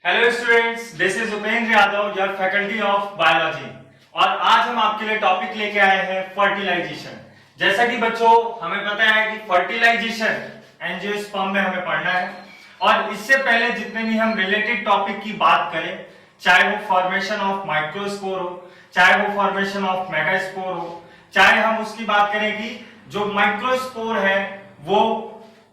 Hello students, this is Upendra Yadav, your faculty of biology. और आज हम आपके लिए टॉपिक लेके आए हैं फर्टिलाइजेशन। जैसा कि बच्चों हमें पता है कि फर्टिलाइजेशन एंजियोस्पर्म में हमें पढ़ना है। और इससे पहले जितने भी हम रिलेटेड टॉपिक की बात करें, चाहे वो फॉर्मेशन ऑफ माइक्रोस्पोर हो, चाहे वो फॉर्मेशन ऑफ मेगास्पोर हो, चाहे हम उसकी बात करें कि जो माइक्रोस्पोर है वो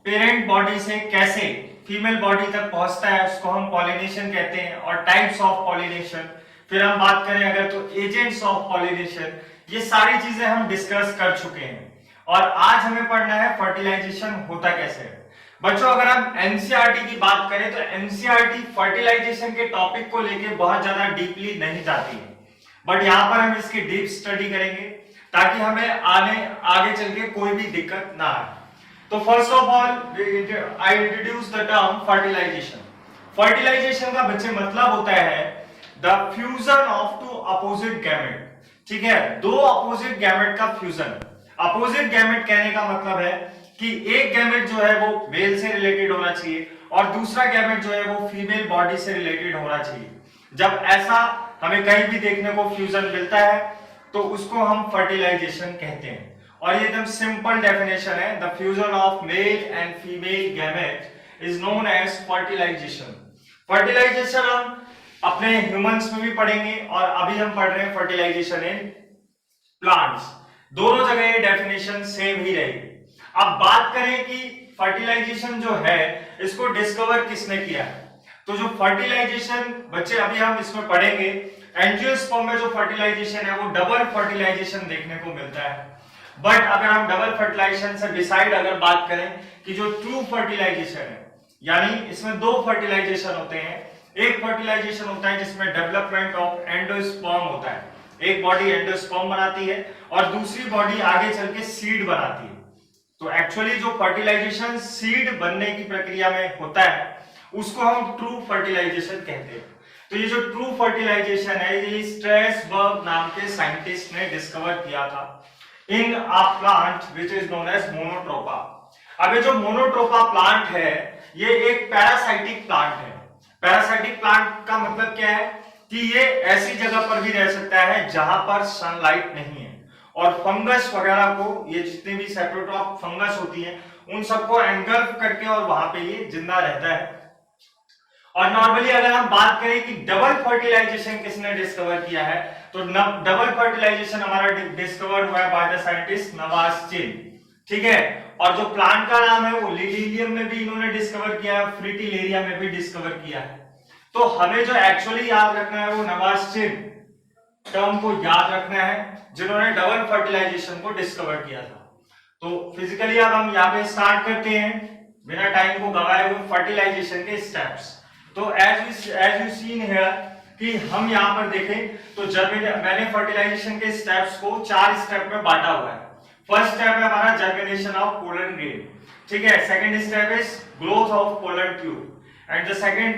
पेरेंट बॉडी से कैसे फीमेल बॉडी तक पहुंचता है, उसको हम पॉलिनेशन कहते हैं। और टाइप्स ऑफ पॉलिनेशन, फिर हम बात करें अगर तो एजेंट्स ऑफ पॉलिनेशन, ये सारी चीजें हम डिस्कस कर चुके हैं। और आज हमें पढ़ना है फर्टिलाइजेशन होता कैसे है। बच्चों अगर हम एनसीईआरटी की बात करें तो एनसीईआरटी फर्टिलाइजेशन के टॉपिक को लेके बहुत ज्यादा डीपली नहीं जाती है, बट यहाँ पर हम इसकी डीप स्टडी करेंगे ताकि हमें आगे चल के कोई भी दिक्कत ना आए। तो first of all I introduce the term fertilisation. Fertilisation का बच्चे मतलब होता है the fusion of two opposite gamete. ठीक है, दो अपोजिट गैमेट का फ्यूजन। अपोजिट गैमेट कहने का मतलब है कि एक गैमेट जो है वो मेल से रिलेटेड होना चाहिए और दूसरा गैमेट जो है वो फीमेल बॉडी से रिलेटेड होना चाहिए। जब ऐसा हमें कहीं भी देखने को फ्यूजन मिलता है तो उसको हम फर्टिलाइजेशन कहते हैं। और ये एकदम सिंपल डेफिनेशन है, the fusion of male and female gamete is known as fertilisation. Fertilisation हम अपने ह्यूमंस में भी पढ़ेंगे और अभी हम पढ़ रहे हैं फर्टिलाइजेशन इन प्लांट्स। दोनों जगह ये डेफिनेशन सेम ही रहेगी। अब बात करें कि फर्टिलाइजेशन जो है इसको डिस्कवर किसने किया है, तो जो फर्टिलाइजेशन बच्चे अभी हम इसमें पढ़ेंगे, एंजियोस्पर्म में जो फर्टिलाइजेशन है वो डबल फर्टिलाइजेशन देखने को मिलता है। बट अगर हम डबल फर्टिलाइजेशन से डिसाइड अगर बात करें कि जो ट्रू फर्टिलाइजेशन है, यानी इसमें दो फर्टिलाइजेशन होते हैं। एक फर्टिलाइजेशन होता है जिसमें डेवलपमेंट ऑफ एंडोस्पर्म होता है, एक बॉडी एंडोस्पर्म बनाती है और दूसरी बॉडी आगे चल के सीड बनाती है। तो एक्चुअली जो फर्टिलाइजेशन सीड बनने की प्रक्रिया में होता है उसको हम ट्रू फर्टिलाइजेशन कहते हैं। तो ये जो ट्रू फर्टिलाइजेशन है ये स्ट्रेसबर्ग नाम के साइंटिस्ट ने डिस्कवर किया था in a plant which is known as Monotropa. अब ये जो मोनोट्रोपा प्लांट है ये एक पैरासाइटिक प्लांट है। पैरासाइटिक प्लांट का मतलब क्या है कि ये ऐसी जगह पर भी रह सकता है जहां पर सनलाइट नहीं है और फंगस वगैरह को, ये जितने भी सेप्रोट्रॉप फंगस होती है उन सबको एंगल्फ करके और वहां पे ये जिंदा रहता है। और नॉर्मली अगर हम बात करें कि डबल फर्टिलाइजेशन किसने डिस्कवर किया है, तो डबल फर्टिलाइजेशन हमारा डिस्कवर हुआ है बाय द साइंटिस्ट नवास-चिन। ठीक है, और जो प्लांट का नाम है वो लिलियम में भी इन्होंने डिस्कवर किया है, फ्रिटिलेरिया में भी डिस्कवर किया है। तो हमें जो एक्चुअली याद रखना है वो नवास-चिन टर्म को याद रखना है जिन्होंने डबल फर्टिलाइजेशन को डिस्कवर किया था। तो फिजिकली अब हम यहाँ पे स्टार्ट करते हैं बिना टाइम को गवाए हुए फर्टिलाइजेशन के स्टेप्स। तो एज यू सीन हियर कि हम यहाँ पर देखें तो जब मैंने फर्टिलाइजेशन के स्टेप्स को 4 स्टेप में बांटा हुआ है। फर्स्ट स्टेप है हमारा जर्मिनेशन ऑफ पोलन ग्रेन। ठीक है, second step is growth of pollen tube and the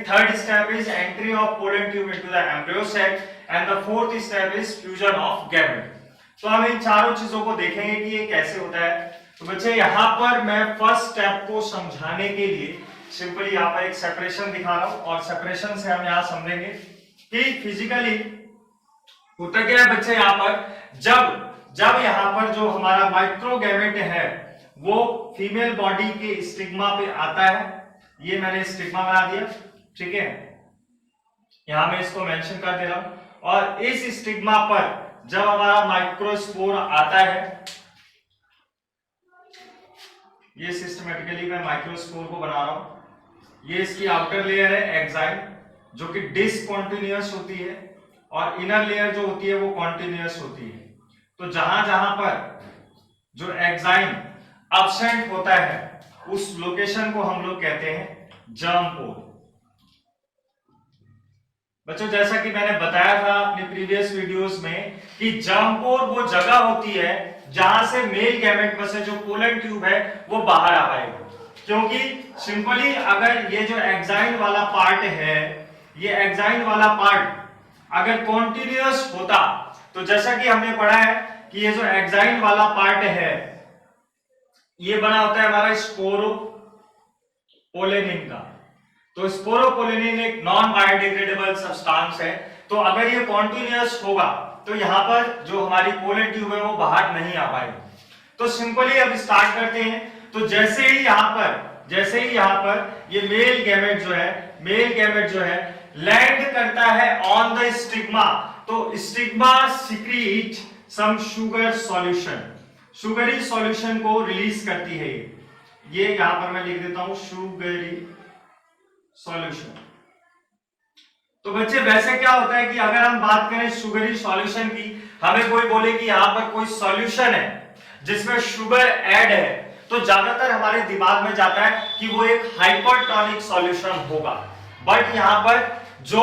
third step is entry of pollen tube into the embryo sac and the fourth step is fusion of gamete। तो हम इन चारों चीजों को देखेंगे कि ये कैसे होता है। तो बच्चे यहाँ पर मैं फर्स्ट स्टेप को समझाने के लिए सिंपली यहाँ पर एक सेपरेशन दिखा रहा हूं और सेपरेशन से हम यहाँ समझेंगे कि फिजिकली होता क्या है। बच्चे यहाँ पर जब यहाँ पर जो हमारा माइक्रोगैमेट है वो फीमेल बॉडी के स्टिग्मा पे आता है, ये मैंने स्टिग्मा बना दिया। ठीक है, यहां मैं इसको मेंशन कर दे रहा हूं। और इस स्टिग्मा पर जब हमारा माइक्रोस्पोर आता है, ये सिस्टमेटिकली मैं माइक्रोस्पोर को बना रहा हूं। ये इसकी आउटर लेयर है एक्साइल जो कि डिसकंटीन्यूअस होती है और इनर लेयर जो होती है वो कॉन्टिन्यूअस होती है। तो जहां जहां पर जो एक्साइन एब्सेंट होता है उस लोकेशन को हम लोग कहते हैं जर्म पोर। बच्चों जैसा कि मैंने बताया था अपने प्रीवियस वीडियोस में कि जर्म पोर वो जगह होती है जहां से मेल गैमेट में से जो पोलन ट्यूब है वो बाहर आ पाएगा। क्योंकि सिंपली अगर ये जो एक्साइन वाला पार्ट है, ये एक्साइन वाला पार्ट अगर कॉन्टिन्यूअस होता तो जैसा कि हमने पढ़ा है कि ये जो एक्साइन वाला पार्ट है ये बना होता है हमारा स्पोरोपोलेनिन का। तो स्पोरोपोलिन एक नॉन बायोडिग्रेडेबल सब्सटेंस है, तो अगर ये कॉन्टिन्यूअस होगा तो यहाँ पर जो हमारी पोलन ट्यूब है वो बाहर नहीं आ पाएगी। तो सिंपली अब स्टार्ट करते हैं। तो जैसे ही यहाँ पर ये मेल गैमेट जो है लैंड करता है ऑन द स्टिग्मा, तो stigma secrete some sugar solution, sugary solution को रिलीज करती है। ये यहां पर मैं लिख देता हूं शुगरी सॉल्यूशन। तो बच्चे वैसे क्या होता है कि अगर हम बात करें शुगरी सॉल्यूशन की, हमें कोई बोले कि यहां पर कोई सॉल्यूशन है जिसमें शुगर ऐड है, तो ज्यादातर हमारे दिमाग में जाता है कि वो एक हाइपरटोनिक सॉल्यूशन होगा। बट यहां पर जो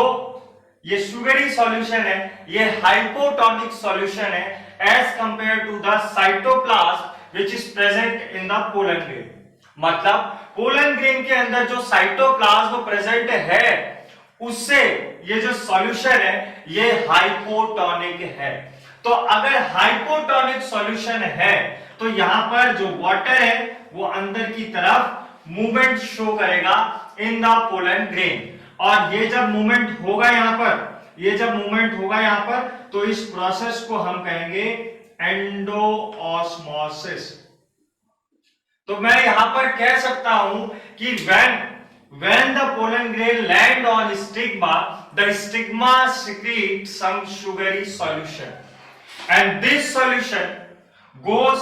ये शुगरी सॉल्यूशन है ये हाइपोटोनिक सॉल्यूशन है as compare to the cytoplasm which is present in the pollen grain. मतलब पोलन ग्रेन के अंदर जो साइटोप्लाज्म प्रेजेंट है उससे ये जो सॉल्यूशन है ये हाइपोटोनिक है। तो अगर हाइपोटोनिक सॉल्यूशन है तो यहां पर जो वाटर है वो अंदर की तरफ मूवमेंट शो करेगा इन द पोलन ग्रेन, और ये जब मूवमेंट होगा यहां पर तो इस प्रोसेस को हम कहेंगे एंडोऑस्मोसिस। तो मैं यहां पर कह सकता हूं कि when the pollen grain land on stigma, the stigma secretes some sugary solution and this solution goes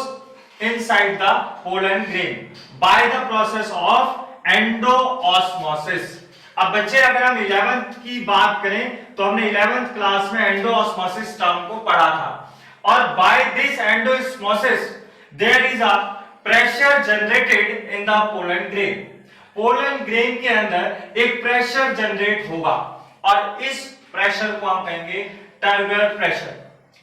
inside the pollen grain by the process of endosmosis. अब बच्चे अगर हम 11th की बात करें तो हमने 11th क्लास में एंडोऑस्मोसिस टर्म को पढ़ा था, और by this endosmosis there is a pressure generated in the pollen grain. Pollen grain के अंदर एक प्रेशर जनरेट होगा और इस प्रेशर को हम कहेंगे टर्गर प्रेशर।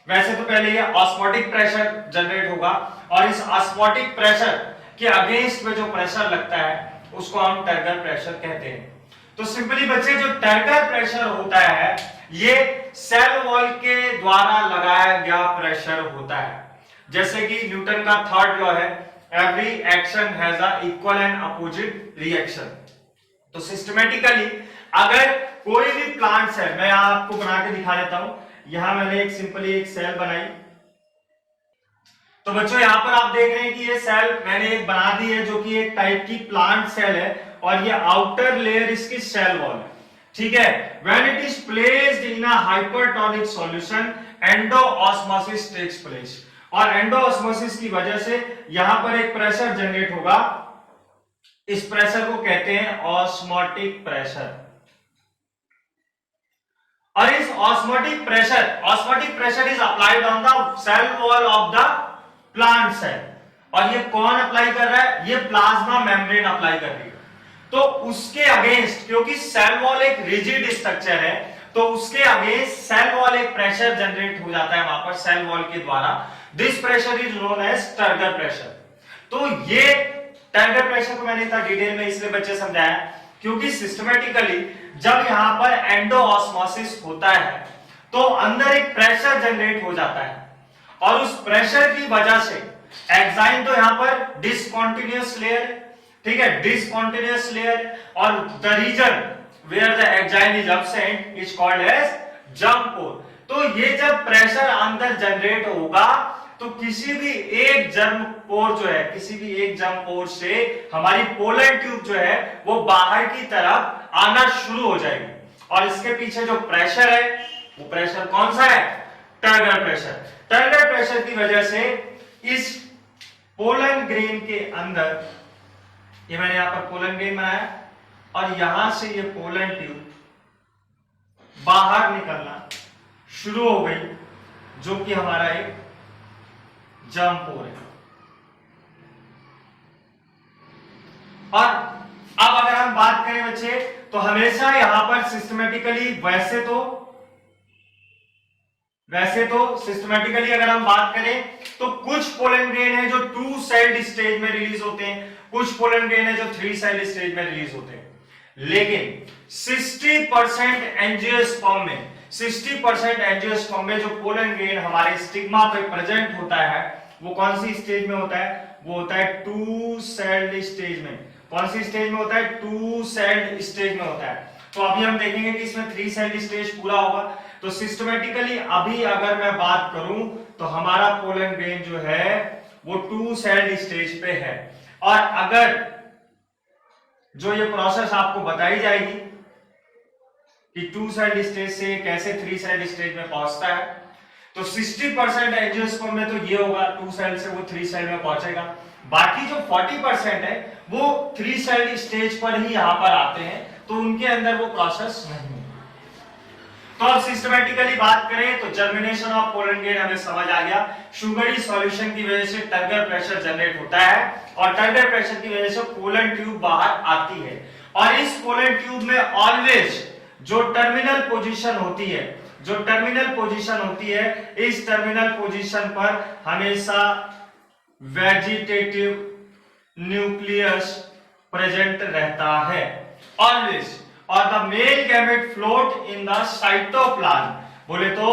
वैसे तो पहले ये ऑस्मोटिक प्रेशर जनरेट होगा और इस ऑस्मोटिक प्रेशर के अगेंस्ट में जो प्रेशर लगता है उसको हम टर्गर प्रेशर कहते हैं। तो सिंपली बच्चे जो टर्गर प्रेशर होता है ये सेल वॉल के द्वारा लगाया गया प्रेशर होता है। जैसे कि न्यूटन का थर्ड लॉ है, every action has a equal and opposite reaction. तो सिस्टमेटिकली अगर कोई भी प्लांट सेल, मैं आपको बना के दिखा देता हूं, यहां मैंने एक सिंपली एक सेल बनाई। तो बच्चों यहां पर आप देख रहे हैं कि ये सेल मैंने एक बना दी है जो कि एक टाइप की प्लांट सेल है, और ये आउटर लेयर इसकी सेल वॉल है, ठीक है। When it is placed in a hypertonic solution endosmosis takes place, और एंडोऑस्मोसिस की वजह से यहां पर एक प्रेशर जनरेट होगा। इस प्रेशर को कहते हैं ऑस्मोटिक प्रेशर, और इस osmotic pressure is applied on the cell wall of the plant cell. और ये कौन अप्लाई कर रहा है? ये प्लाज्मा मेम्ब्रेन अप्लाई कर रही है। तो उसके अगेंस्ट, क्योंकि सेल वॉल एक रिजिड स्ट्रक्चर है, तो उसके अगेंस्ट सेल वॉल एक प्रेशर जनरेट हो जाता है वहां पर सेल वॉल के द्वारा। This pressure is known as turgor pressure. तो ये टर्गर प्रेशर को मैंने इतना डिटेल में इसलिए बच्चे समझाया क्योंकि सिस्टमेटिकली जब यहां पर एंडोऑस्मोसिस होता है तो अंदर एक प्रेशर जनरेट हो जाता है, और उस प्रेशर की वजह से एग्जाइम तो यहां पर डिसकंटीन्यूअस लेयर, ठीक है, डिसकंटीन्यूअस लेयर, और the region where the exine is absent is called as जंप पोर। तो ये जब प्रेशर अंदर जनरेट होगा तो किसी भी एक जर्म पोर जो है, किसी भी एक जर्म पोर से हमारी पोलन ट्यूब जो है वो बाहर की तरफ आना शुरू हो जाएगी, और इसके पीछे जो प्रेशर है वो प्रेशर कौन सा है? Turgor pressure. टर्गर प्रेशर की वजह से इस पोलन ग्रेन के अंदर, ये मैंने यहां पर पोलन ग्रेन बनाया, और यहां से ये पोलन ट्यूब बाहर निकलना शुरू हो गई, जो कि हमारा एक जर्म पोर है। और अब अगर हम बात करें बच्चे तो हमेशा यहां पर सिस्टमेटिकली वैसे तो सिस्टमेटिकली अगर हम बात करें तो कुछ पोलन ग्रेन है जो 2 सेल्ड स्टेज में रिलीज होते हैं, कुछ पोलन ग्रेन है जो 3 सेल्ड स्टेज में रिलीज होते हैं। लेकिन 60% एंजियोस्पर्म में जो पोलन ग्रेन हमारे स्टिग्मा पे प्रेजेंट होता है वो कौन सी स्टेज में होता है? वो होता है 2 सेल्ड स्टेज में। कौन सी स्टेज में होता है? 2 सेल्ड स्टेज में होता है। तो अभी हम देखेंगे कि इसमें 3 सेल्ड स्टेज पूरा होगा। तो सिस्टमेटिकली अभी अगर मैं बात करूं तो हमारा पोलन ग्रेन जो है वो 2 सेल्ड स्टेज पे है। और अगर जो ये प्रोसेस आपको बताई जाएगी कि 2 सेल्ड स्टेज से कैसे 3 सेल्ड स्टेज में पहुंचता है, तो 60% एंजियोस्पर्म में तो ये होगा, 2 सेल से वो 3 सेल में पहुंचेगा। बाकी जो 40% है वो 3 सेल स्टेज पर ही यहां पर आते हैं, तो उनके अंदर वो प्रोसेस नहीं है। तो अब सिस्टमैटिकली बात करें तो जर्मिनेशन ऑफ पोलन ग्रेन हमें समझ आ गया। शुगरी सॉल्यूशन की वजह से टर्गर प्रेशर जनरेट होता है और टर्गर प्रेशर की वजह से पोलन ट्यूब बाहर आती है। और इस पोलन ट्यूब में ऑलवेज जो टर्मिनल पोजीशन होती है, इस टर्मिनल पोजीशन पर हमेशा वेजिटेटिव न्यूक्लियस प्रेजेंट रहता है ऑलवेज। और the male gamete float in the cytoplasm. बोले तो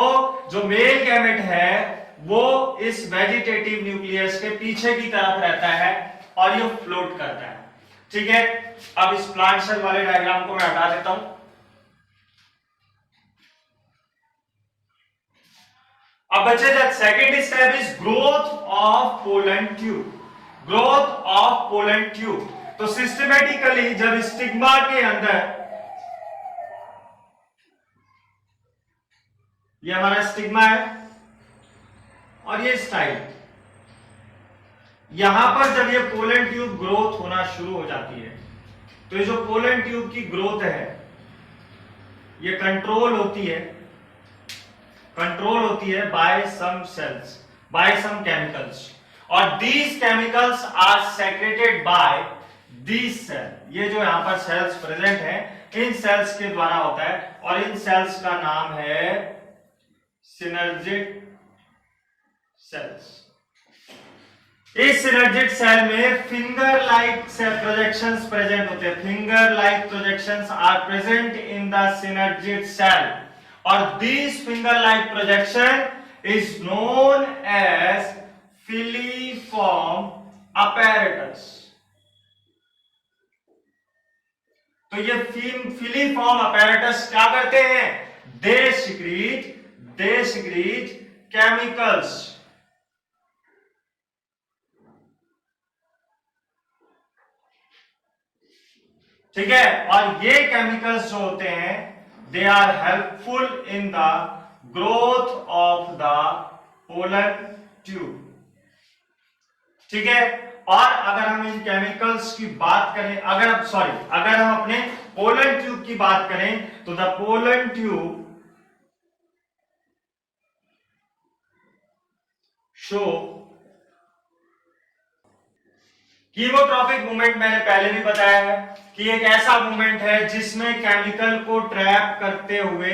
जो मेल गैमेट है वो इस वेजिटेटिव न्यूक्लियस के पीछे की तरफ रहता है और ये फ्लोट करता है। ठीक है, अब इस प्लांट सेल वाले डायग्राम को मैं हटा देता हूं। अब बच्चे the second step is growth of pollen tube. तो सिस्टमेटिकली जब स्टिग्मा के अंदर, ये हमारा स्टिग्मा है और ये स्टाइल, यहां पर जब ये पोलन ट्यूब ग्रोथ होना शुरू हो जाती है तो ये जो पोलन ट्यूब की ग्रोथ है ये कंट्रोल होती है by some cells, by some chemicals, और these chemicals are secreted by these cell. ये जो यहां पर सेल्स प्रेजेंट हैं इन सेल्स के द्वारा होता है और इन सेल्स का नाम है सिनर्जिक सेल्स। इस सिनर्जिक सेल में फिंगर लाइक प्रोजेक्शंस प्रेजेंट होते हैं। Finger like projections are present in the synergid cell और this finger like projection is known as filiform apparatus। तो ये फिलीफॉर्म apparatus क्या करते हैं? They secrete chemicals. ठीक है, और ये केमिकल्स जो होते हैं they are helpful in the growth of the pollen tube. ठीक है, और अगर हम इन केमिकल्स की बात करें, अगर हम अपने पोलन ट्यूब की बात करें तो the pollen tube show chemotropic movement. मैंने पहले भी बताया है कि एक ऐसा मूवमेंट है जिसमें केमिकल को ट्रैप करते हुए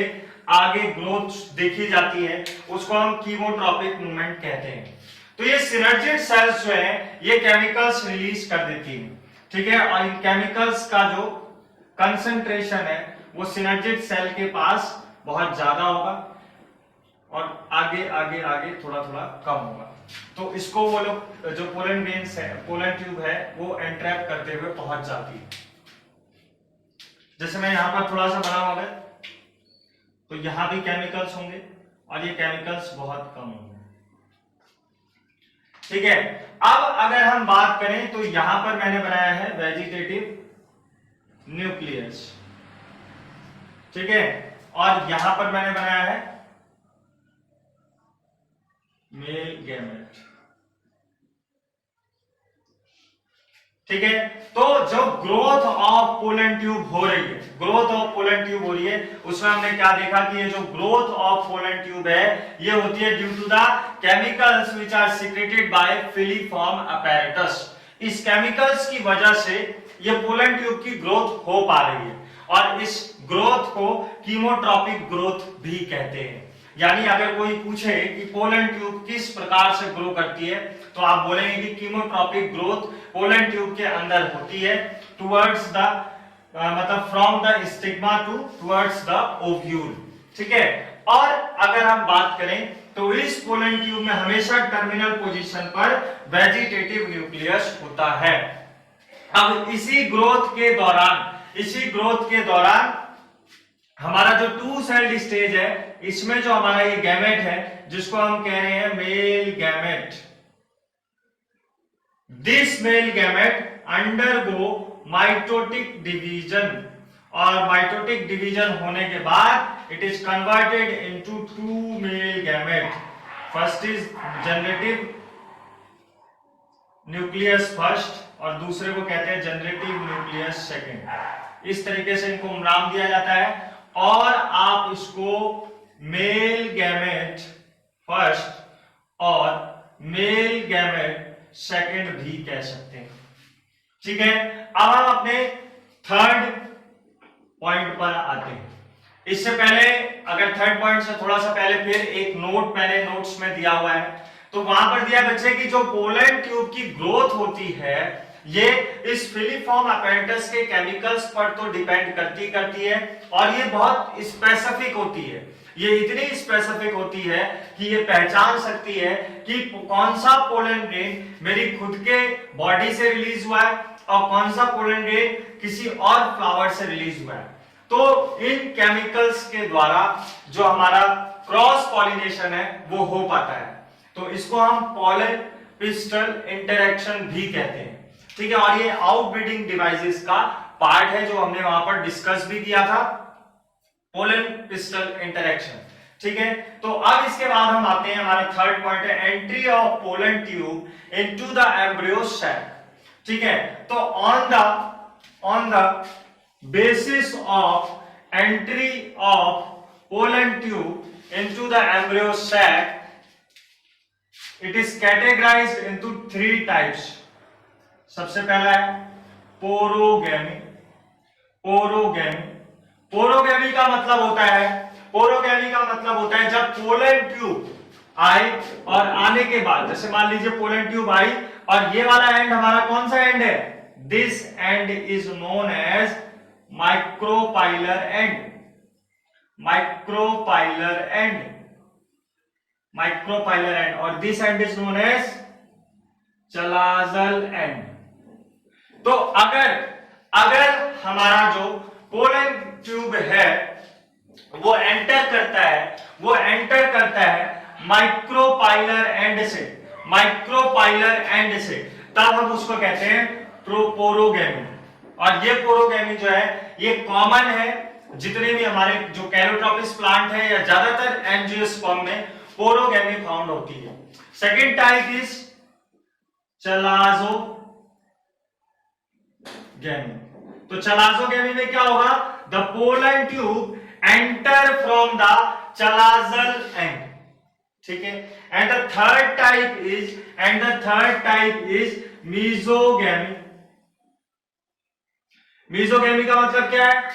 आगे ग्रोथ देखी जाती है, उसको हम कीमोट्रॉपिक मूवमेंट कहते हैं। तो ये सिनर्जिक सेल्स जो है ये केमिकल्स रिलीज कर देती है। ठीक है, और इन केमिकल्स का जो कंसंट्रेशन है वो सिनर्जिक सेल के पास बहुत ज्यादा होगा और आगे आगे आगे थोड़ा थोड़ा कम होगा। तो इसको वो लोग जो पोलन ग्रेन्स है, पोलन ट्यूब है, वो एंट्रैप करते हुए पहुंच जाती है। जैसे मैं यहां पर थोड़ा सा बना हुआ है तो यहां भी केमिकल्स होंगे और ये केमिकल्स बहुत कम होंगे। ठीक है, अब अगर हम बात करें तो यहां पर मैंने बनाया है वेजिटेटिव न्यूक्लियस। ठीक है, और यहां पर मैंने बनाया है मेल गैमेट। ठीक है, तो जो ग्रोथ ऑफ पोलन ट्यूब हो रही है, उसमें हमने क्या देखा कि ये जो ग्रोथ ऑफ पोलन ट्यूब है ये होती है due to the chemicals which are secreted by filiform apparatus। इस केमिकल्स की वजह से ये पोलन ट्यूब की ग्रोथ हो पा रही है और इस ग्रोथ को कीमोट्रॉपिक ग्रोथ भी कहते हैं। यानी अगर कोई पूछे कि पोलन ट्यूब किस प्रकार से ग्रो करती है तो आप बोलेंगे कि कीमोट्रॉपिक ग्रोथ पोलन ट्यूब के अंदर होती है टुवर्ड्स द मतलब from the stigma towards the ovule. ठीक है, और अगर हम बात करें तो इस पोलन ट्यूब में हमेशा टर्मिनल पोजीशन पर वेजिटेटिव न्यूक्लियस होता है। अब इसी ग्रोथ के दौरान हमारा जो टू सेल्ड स्टेज है, इसमें जो हमारा ये गैमेट है जिसको हम कह रहे हैं male gamete, this male gamete undergo mitotic division, और माइटोटिक डिवीजन होने के बाद it is converted into two male gamete. First is generative nucleus first और दूसरे को कहते हैं जनरेटिव न्यूक्लियस सेकंड। इस तरीके से इनको नाम दिया जाता है, और आप इसको मेल गैमेट फर्स्ट और मेल गैमेट सेकंड भी कह सकते हैं। ठीक है, अब हम अपने थर्ड पॉइंट पर आते हैं। इससे पहले अगर थर्ड पॉइंट से थोड़ा सा पहले फिर एक नोट मैंने नोट्स में दिया हुआ है, तो वहां पर दिया बच्चे की जो पोलन ट्यूब की ग्रोथ होती है ये इस फिलीफॉर्म अपेरेटस के केमिकल्स पर तो डिपेंड करती है, और ये बहुत स्पेसिफिक होती है। ये इतनी स्पेसिफिक होती है कि ये पहचान सकती है कि कौन सा पोलन ग्रेन मेरी खुद के बॉडी से रिलीज हुआ है और कौन सा पोलन ग्रेन किसी और फ्लावर से रिलीज हुआ है। तो इन केमिकल्स के द्वारा जो हमारा क्रॉस पॉलिनेशन है वो हो पाता है, तो इसको हम पोलन पिस्टल इंटरेक्शन भी कहते हैं। ठीक है, और ये आउटब्रीडिंग डिवाइसेस का पार्ट है जो हमने वहां पर डिस्कस भी किया था, पोलन पिस्टल इंटरेक्शन। ठीक है, तो अब इसके बाद हम आते हैं, हमारा थर्ड पॉइंट है entry of pollen tube into the embryo sac. ठीक है, तो on the basis of entry of pollen tube into the embryo sac, it is categorized into three types. सबसे पहला है पोरोगैमी। पोरोगैमी का मतलब होता है जब पोलन ट्यूब आए और आने के बाद, जैसे मान लीजिए पोलन ट्यूब आई और ये वाला एंड हमारा कौन सा एंड है, this end is known as micropylar end और this end is known as chalazal end. तो अगर हमारा जो पोलन ट्यूब है वो एंटर करता है माइक्रोपाइलर एंड से, तब हम उसको कहते हैं पोरोगैमी। और ये पोरोगैमी जो है ये कॉमन है, जितने भी हमारे जो कैलोट्रोपिस प्लांट है या ज्यादातर एंजियोस्पर्म में पोरोगैमी फाउंड होती है। Second type is chalazogamy. तो चलाजोगैमी में क्या होगा, the pollen tube enter from the chalazal end. ठीक है, and the third type is mesogamy. Mesogamy का मतलब क्या है,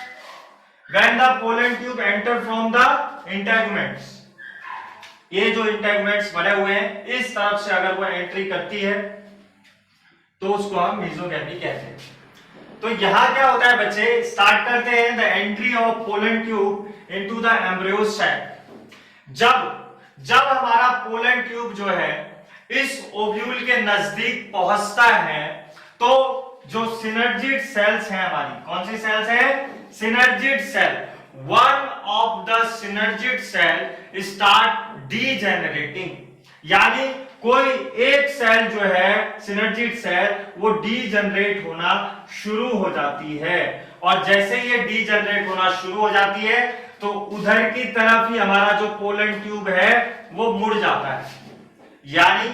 when the pollen tube enter from the integuments, ये जो इंटेगुमेंट्स बने हुए हैं इस तरफ से अगर वो एंट्री करती है तो उसको हम मीजोगैमी कहते हैं। तो यहां क्या होता है बच्चे, स्टार्ट करते हैं the entry of pollen tube into the embryo sac. जब हमारा पोलन ट्यूब जो है इस ओव्यूल के नजदीक पहुंचता है तो जो सिनर्जिड सेल्स हैं हमारी, कौन सी सेल्स हैं, synergid cell, one of the synergid cell start degenerating, यानी कोई एक सेल जो है सिनर्जिड सेल वो डीजनरेट होना शुरू हो जाती है, और जैसे ये डीजनरेट होना शुरू हो जाती है तो उधर की तरफ ही हमारा जो पोलन ट्यूब है वो मुड़ जाता है। यानी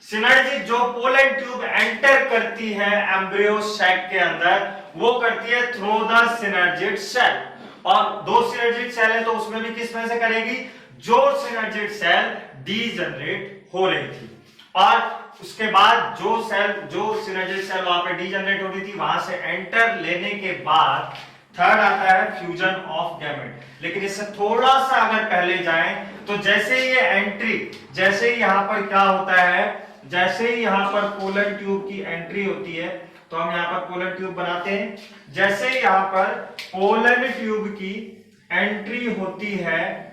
सिनर्जिड जो पोलन ट्यूब एंटर करती है एम्ब्रियो सैक के अंदर वो करती है थ्रू द सिनर्जिड सेल, और दो सिनर्जिड सेल है तो उसमें भी किस में से करेगी, जो सिनर्जिड सेल डीजनरेट हो रही थी, और उसके बाद जो सिनर्जिड सेल वहां पे डीजनरेट हो रही थी वहां से एंटर लेने के बाद थर्ड आता है फ्यूजन ऑफ गैमेट। लेकिन इससे थोड़ा सा अगर पहले जाएं तो जैसे ये एंट्री, जैसे ही यहां पर क्या होता है, जैसे ही यहां पर पोलन ट्यूब की एंट्री होती है तो हम यहां पर पोलन ट्यूब बनाते हैं, जैसे ही यहां पर पोलन ट्यूब की एंट्री होती है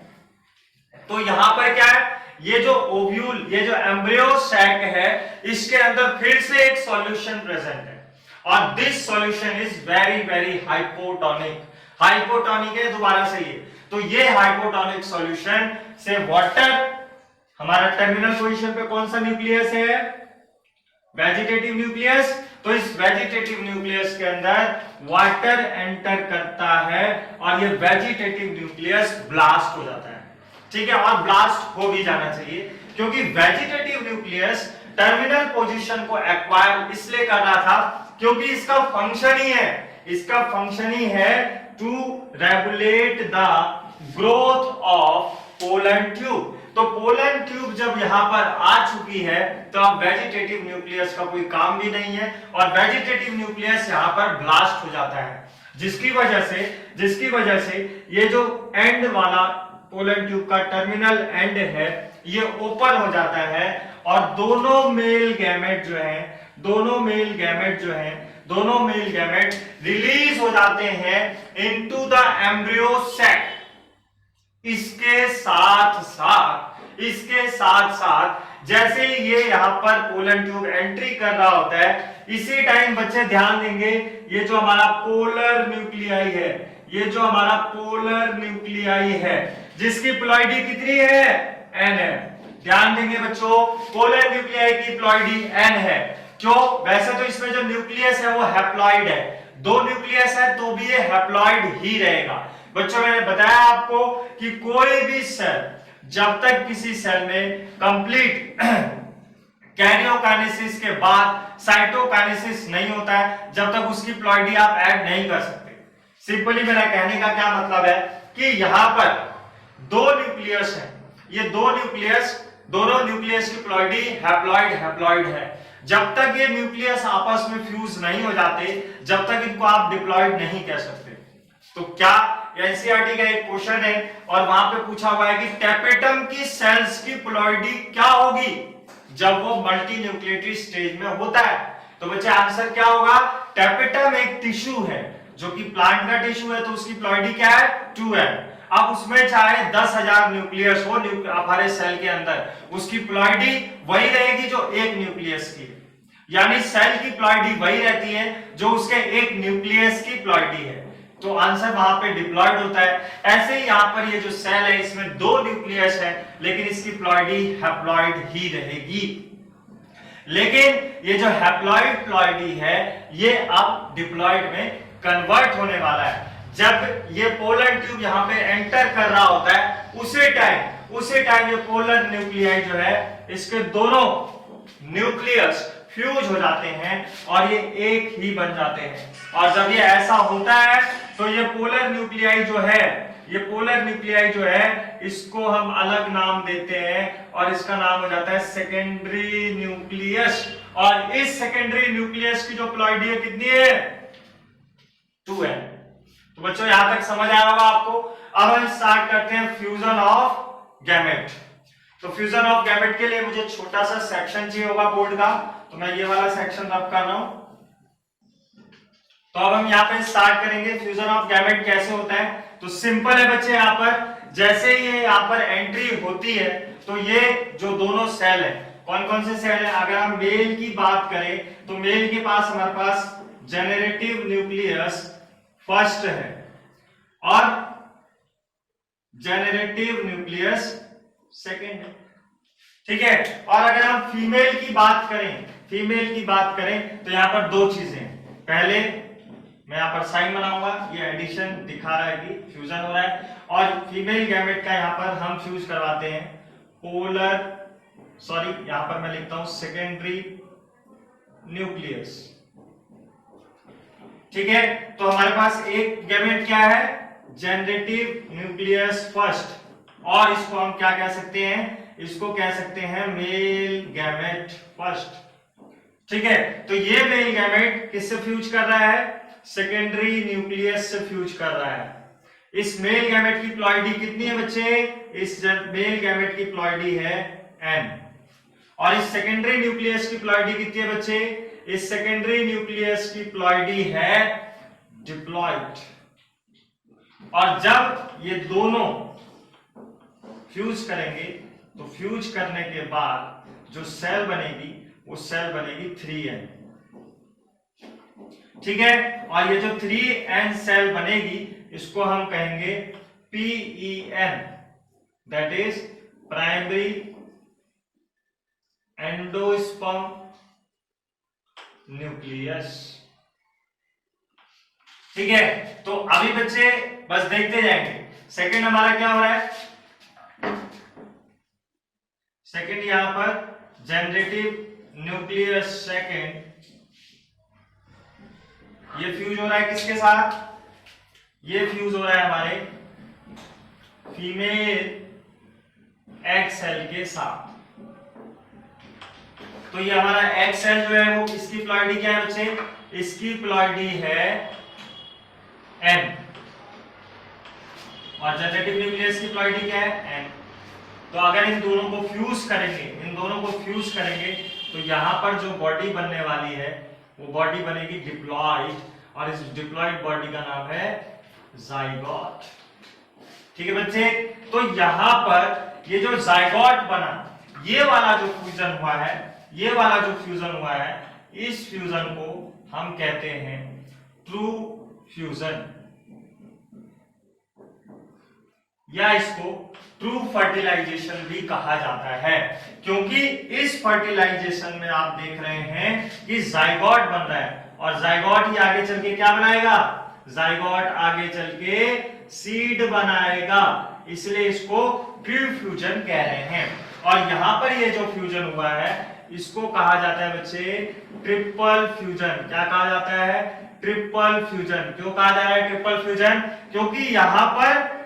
तो यहां पर क्या है, ये जो ओव्यूल, ये जो एम्ब्रियो सैक है इसके अंदर फिर से एक सॉल्यूशन प्रेजेंट है, और this solution is very very hypotonic. Hypotonic है, दोबारा से ये, तो ये हाइपोटोनिक सॉल्यूशन से वाटर, हमारा टर्मिनल पोजीशन पे कौन सा न्यूक्लियस है, वेजिटेटिव न्यूक्लियस, तो इस वेजिटेटिव न्यूक्लियस के अंदर वाटर एंटर करता है और ये वेजिटेटिव न्यूक्लियस ब्लास्ट हो जाता है। ठीक है, और ब्लास्ट हो भी जाना चाहिए क्योंकि वेजिटेटिव न्यूक्लियस टर्मिनल पोजीशन को एक्वायर इसलिए कर रहा था क्योंकि इसका फंक्शन ही है to regulate the growth of pollen tube. तो पोलन ट्यूब जब यहां पर आ चुकी है तो अब वेजिटेटिव न्यूक्लियस का कोई काम भी नहीं है और वेजिटेटिव न्यूक्लियस यहां पर ब्लास्ट हो जाता है, जिसकी वजह से ये जो एंड वाला पोलन ट्यूब का टर्मिनल एंड है ये ओपन हो जाता है और दोनों मेल गैमेट रिलीज हो जाते हैं इनटू द एम्ब्रियो सैक। इसके साथ साथ जैसे ये यहां पर पोलन ट्यूब एंट्री कर रहा होता है, इसी टाइम बच्चे ध्यान देंगे ये जो हमारा पोलर न्यूक्लियाई है जिसकी प्लॉइडी कितनी है, n है। ध्यान देंगे बच्चों, पोलर न्यूक्लियाई की प्लॉइडी n है। क्यों? वैसे तो इसमें जो न्यूक्लियस है वो हैप्लॉइड है, दो न्यूक्लियस है तो भी ये हैप्लॉइड ही रहेगा। बच्चों मैंने बताया आपको कि कोई भी सेल जब तक किसी सेल में कंप्लीट कैरियोकाइनेसिस के बाद साइटोकाइनेसिस नहीं होता है, जब तक उसकी प्लॉइडी आप ऐड नहीं कर सकते। सिंपली मेरा कहने का क्या मतलब है कि यहां पर दो न्यूक्लियस है, ये दोनों न्यूक्लियस की प्लॉइडी हैप्लॉइड है। जब तक ये न्यूक्लियस आपस में फ्यूज नहीं हो जाते, जब तक इनको आप डिप्लॉइड नहीं कह सकते। तो क्या एनसीईआरटी का एक क्वेश्चन है और वहां पे पूछा हुआ है कि टेपेटम की सेल्स की प्लॉइडी क्या होगी जब वो मल्टी न्यूक्लिएटेड स्टेज में होता है। तो बच्चे आंसर क्या होगा, टेपेटम एक टिश्यू है जो कि प्लांट का टिश्यू है तो उसकी प्लॉइडी क्या है, 2 है। अब उसमें चाहे 10,000 न्यूक्लियस हो हमारे सेल के अंदर, उसकी प्लॉइडी वही रहेगी जो एक न्यूक्लियस की, यानी सेल की प्लॉइडी वही रहती है जो उसके एक न्यूक्लियस की प्लॉइडी है। तो आंसर वहां पे डिप्लॉइड होता है। ऐसे ही यहां पर ये जो सेल है इसमें दो न्यूक्लियस है लेकिन इसकी प्लॉइडी हैप्लॉइड ही रहेगी। लेकिन ये जो हैप्लॉइड प्लॉइडी है ये अब डिप्लॉइड में कन्वर्ट होने वाला है। जब ये पोलर ट्यूब यहां पे एंटर कर रहा होता है उसी टाइम ये पोलर न्यूक्लियाई जो है इसके दोनों न्यूक्लियस फ्यूज हो जाते हैं और ये एक ही बन जाते हैं। और जब ये ऐसा होता है तो ये पोलर न्यूक्लियाई जो है इसको हम अलग नाम देते हैं और इसका नाम हो जाता है सेकेंडरी न्यूक्लियस। और इस सेकेंडरी न्यूक्लियस की जो प्लॉइडी है कितनी है, 2 है। तो बच्चों यहां तक समझ आया होगा आपको। अब हम स्टार्ट करते हैं फ्यूजन ऑफ गैमेट। तो फ्यूजन ऑफ गैमेट के लिए मुझे छोटा सा सेक्शन चाहिए होगा बोर्ड का, तो मैं ये वाला सेक्शन रब कर रहा हूं। तो अब हम यहाँ पे स्टार्ट करेंगे फ्यूजन ऑफ गैमेट कैसे होता है। तो सिंपल है बच्चे, यहाँ पर जैसे ये यहाँ पर एंट्री होती है तो ये जो दोनों सेल है, कौन कौन से सेल है, अगर हम मेल की बात करें तो मेल के पास हमारे पास जेनरेटिव न्यूक्लियस फर्स्ट है और जेनरेटिव न्यूक्लियस सेकेंड है। ठीक है। और अगर हम फीमेल की बात करें तो यहां पर दो चीजें, पहले मैं यहां पर साइन बनाऊंगा, ये एडिशन दिखा रहा है कि फ्यूजन हो रहा है, और फीमेल गैमेट का यहां पर हम फ्यूज करवाते हैं यहां पर मैं लिखता हूं सेकेंडरी न्यूक्लियस। ठीक है। तो हमारे पास एक गैमेट क्या है, जेनरेटिव न्यूक्लियस फर्स्ट, और इसको हम क्या कह सकते हैं, इसको कह सकते हैं मेल गैमेट फर्स्ट। ठीक है। तो ये मेल गैमेट किससे फ्यूज कर रहा है, सेकेंडरी न्यूक्लियस से फ्यूज कर रहा है। इस मेल गैमेट की प्लॉइडी कितनी है बच्चे, इस मेल गैमेट की प्लॉइडी है n, और इस सेकेंडरी न्यूक्लियस की प्लॉइडी कितनी है बच्चे, इस सेकेंडरी न्यूक्लियस की प्लॉइडी है डिप्लॉइड। और जब ये दोनों फ्यूज करेंगे तो फ्यूज करने के बाद जो सेल बनेगी वो सेल बनेगी 3n। ठीक है। और ये जो 3n सेल बनेगी इसको हम कहेंगे PEN, that is primary endosperm nucleus. ठीक है, तो अभी बच्चे बस देखते जाएंगे। सेकंड हमारा क्या हो रहा है, सेकंड यहां पर जनरेटिव न्यूक्लियस सेकंड, ये फ्यूज हो रहा है किसके साथ, ये फ्यूज हो रहा है हमारे फीमेल एग सेल के साथ। तो ये हमारा एग सेल जो है वो इसकी प्लॉइडी क्या है बच्चे, इसकी प्लॉइडी है N, और जनरेटिव न्यूक्लियस की प्लॉइडी क्या है N। तो अगर इन दोनों को फ्यूज करेंगे, इन दोनों को फ्यूज करेंगे तो यहां पर जो बॉडी बनने वाली है वो बॉडी बनेगी डिप्लॉइड, और इस डिप्लॉइड बॉडी का नाम है जाइगोट। ठीक है बच्चे, तो यहां पर ये जो जाइगोट बना, ये वाला जो फ्यूजन हुआ है, ये वाला जो फ्यूजन हुआ है, इस फ्यूजन को हम कहते हैं ट्रू फ्यूजन, या इसको ट्रू फर्टिलाइजेशन भी कहा जाता है, क्योंकि इस फर्टिलाइजेशन में आप देख रहे हैं कि जाइगोट बन रहा है, और जाइगोट ही आगे चल के क्या बनाएगा, जाइगोट आगे चल के सीड बनाएगा, इसलिए इसको ट्रू फ्यूजन कह रहे हैं। और यहां पर ये जो फ्यूजन हुआ है इसको कहा जाता है बच्चे ट्रिपल फ्यूजन। क्या कहा जाता है, ट्रिपल फ्यूजन। क्यों कहा जा रहा है ट्रिपल फ्यूजन, क्योंकि यहां पर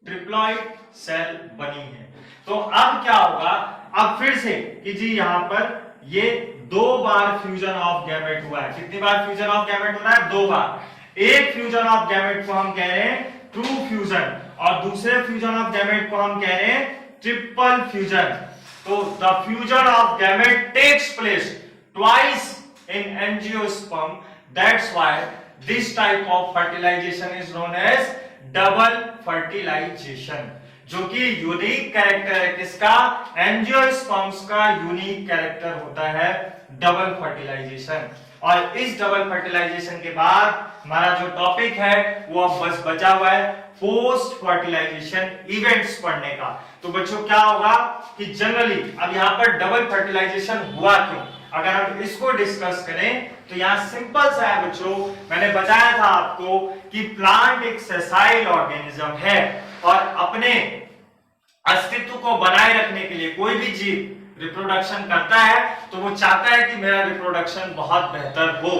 ट्रिप्लॉइड सेल बनी है। तो अब क्या होगा, अब फिर से कि जी यहां पर ये 2 बार फ्यूजन ऑफ गैमेट हुआ है। कितनी बार फ्यूजन ऑफ गैमेट हो रहा है, 2 बार। एक फ्यूजन ऑफ गैमेट को हम कह रहे हैं ट्रू फ्यूजन, और दूसरे फ्यूजन ऑफ गैमेट को हम कह रहे हैं ट्रिपल फ्यूजन। तो the fusion of gamete takes place twice in angiosperm, that's why this type of fertilisation is known as double fertilisation, जो कि यूनिक कैरेक्टर है किसका, एंजियोस्पर्म्स का यूनिक कैरेक्टर होता है डबल फर्टिलाइजेशन। और इस डबल फर्टिलाइजेशन के बाद हमारा जो टॉपिक है वो अब बस बचा हुआ है पोस्ट फर्टिलाइजेशन इवेंट्स पढ़ने का। तो बच्चों क्या होगा कि जनरली अब यहां पर डबल फर्टिलाइजेशन हुआ क्यों, अगर हम इसको डिस्कस करें तो यहां सिंपल सा है बच्चों, मैंने बताया था आपको कि प्लांट एक सेसाइल ऑर्गेनिज्म है, और अपने अस्तित्व को बनाए रखने के लिए कोई भी जीव रिप्रोडक्शन करता है तो वो चाहता है कि मेरा रिप्रोडक्शन बहुत बेहतर हो।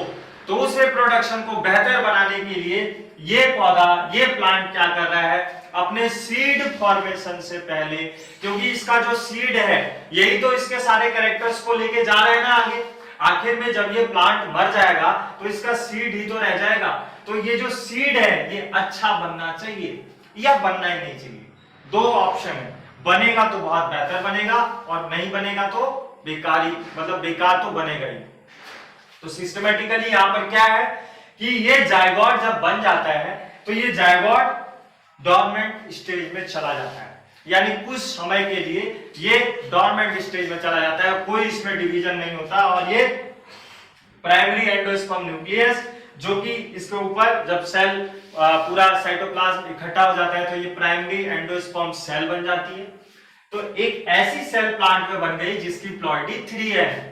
तो उस रिप्रोडक्शन को बेहतर बनाने के लिए ये पौधा, ये प्लांट क्या कर रहा है, अपने सीड फॉर्मेशन से पहले, क्योंकि इसका जो सीड है यही तो इसके सारे कैरेक्टर्स को लेके जा रहे हैं ना आगे, आखिर में जब ये प्लांट मर जाएगा तो इसका सीड ही तो रह जाएगा। तो ये जो सीड है ये अच्छा बनना चाहिए या बनना ही नहीं चाहिए, 2 ऑप्शन है, बनेगा तो बहुत बेहतर बनेगा और नहीं बनेगा तो बेकार ही, मतलब बेकार तो बनेगा ही। तो सिस्टमेटिकली यहां पर क्या है कि ये जाइगोट जब बन जाता है तो ये जाइगोट डॉर्मेंट स्टेज में चला जाता है, यानी कुछ समय के लिए ये डॉर्मेंट स्टेज में चला जाता है, कोई इसमें डिवीजन नहीं होता। और ये प्राइमरी एंडोस्पर्म न्यूक्लियस, जो कि इसके ऊपर जब सेल पूरा साइटोप्लाज्म इकट्ठा हो जाता है तो ये प्राइमरी एंडोस्पर्म सेल बन जाती है। तो एक ऐसी सेल प्लांट में बन गई जिसकी प्लॉइडी 3n है।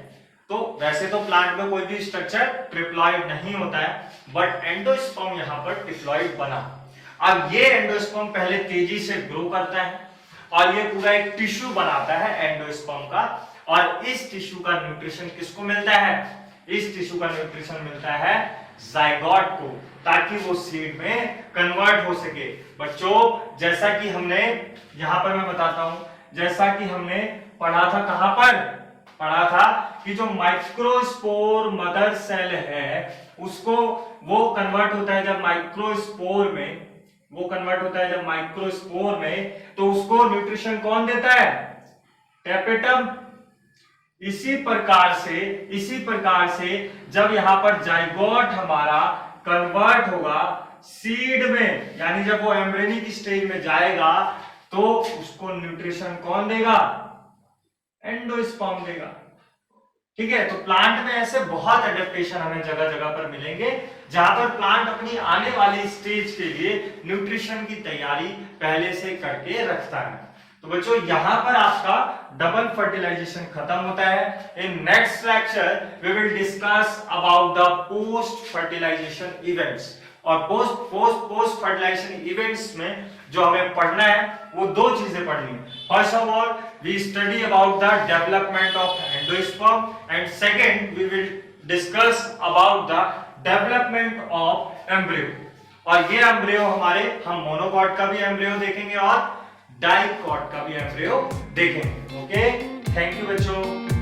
तो वैसे तो प्लांट में कोई भी स्ट्रक्चर ट्रिप्लॉइड नहीं होता है, बट एंडोस्पर्म यहां पर ट्रिप्लॉइड बना। अब ये एंडोस्पर्म पहले तेजी से ग्रो करता है और ये पूरा एक टिश्यू बनाता है एंडोस्पर्म का, और इस टिश्यू का न्यूट्रिशन किसको मिलता है, इस टिश्यू का न्यूट्रिशन मिलता है जाइगोट को, ताकि वो सीड में कन्वर्ट हो सके। बच्चों जैसा कि हमने यहां पर मैं बताता हूं, जैसा कि हमने पढ़ा था, कहां पर पढ़ा था कि जो माइक्रोस्पोर मदर सेल है उसको वो कन्वर्ट होता है जब माइक्रोस्पोर में, वो कन्वर्ट होता है जब माइक्रोस्पोर में, तो उसको न्यूट्रिशन कौन देता है, टेपेटम। इसी प्रकार से जब यहां पर जाइगोट हमारा कन्वर्ट होगा सीड में, यानी जब वो एम्ब्रियोनिक स्टेज में जाएगा तो उसको न्यूट्रिशन कौन देगा, एंडोस्पर्म देगा। ठीक है। तो प्लांट में ऐसे बहुत एडेप्टेशन हमें जगह जगह पर मिलेंगे जहां पर प्लांट अपनी आने वाली स्टेज के लिए न्यूट्रिशन की तैयारी पहले से करके रखता है। तो बच्चों यहाँ पर आपका डबल फर्टिलाइजेशन खत्म होता है। In next lecture we will discuss about the post fertilisation events. और पोस्ट फर्टिलाइजेशन इवेंट्स में जो हमें पढ़ना है वो दो चीजें पढ़नी है। First of all we study about the development of endosperm and second we will discuss about the development of embryo. और ये एम्ब्रियो हम मोनोकॉट का भी एम्ब्रियो देखेंगे और डाइकॉट का भी एम्ब्रियो देखेंगे। ओके, थैंक यू बच्चों।